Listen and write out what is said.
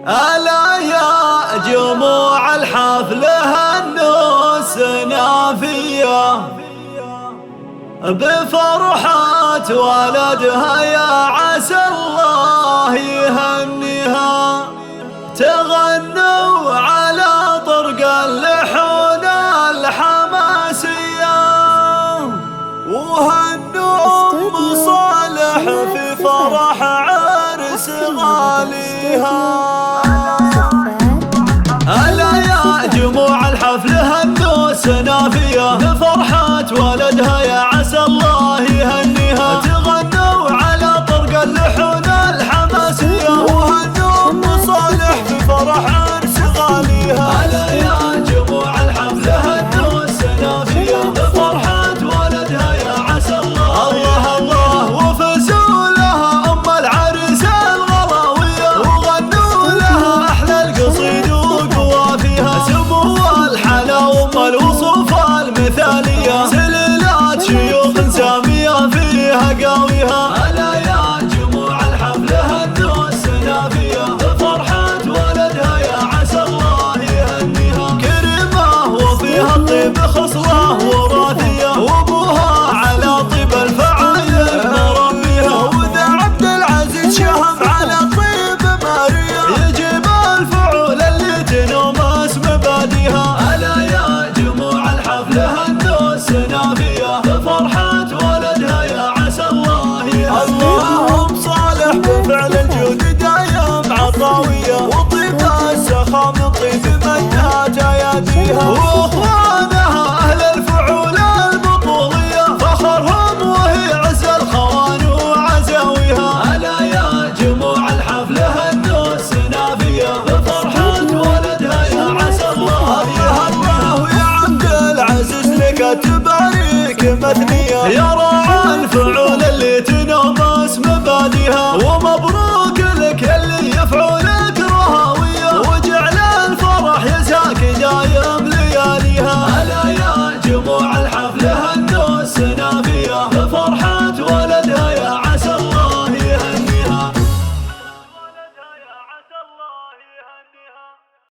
ألا يا جموع الحفل هنوا السنافية بفرحة ولدها، يا عسى الله يهنيها. تغنوا على طرق اللحون الحماسية وهنوا أم صالح في فرح عرس غاليها. ألا يا جموع الحفل هنوا السنافية بفرحة ولدها، يا عسى الله يهنيها. تغنوا على طرق اللحون الحماسية وهنوا أم صالح في فرح عرس غاليها. ألا يا جموع الحفل هنوا السنافية بفرحة ولدها، يا عسى الله الله الله. وفزوا لها أم العرس الغلاوية وغنوا لها أحلى القصيد وقوافيها. سمو الحلا وأم الوصوف المثالية، سلالات شيوخ سامية فيها قاويها. ألا يا جموع الحفل هنوا السنافية بفرحة ولدها، يا عسى الله يهنيها. كريمة وفيها الطيب خصلة وراثية، وابوها على طيب الفعايل مربيها. وذا عبد العزيز شهم على طيب ماريا، يجيب الفعول اللي تنومس مباديها. ألا يا جموع الحفل هنوا السنافية بفرحة ولدها، يا عسى الله يهنيها. اللهم صالح بفعل الجود دايم عطاوية، وطيب السخاء من طيب منات اياديها. واخوانها اهل الفعول البطولية فخرهم وهي عز الخوان وعزاويها. ألا يا جموع الحفل هنوا السنافية بفرحة ولدها، يا عسى الله يهنيها. ويا عبد العزيز لك تباريك مثنية، يا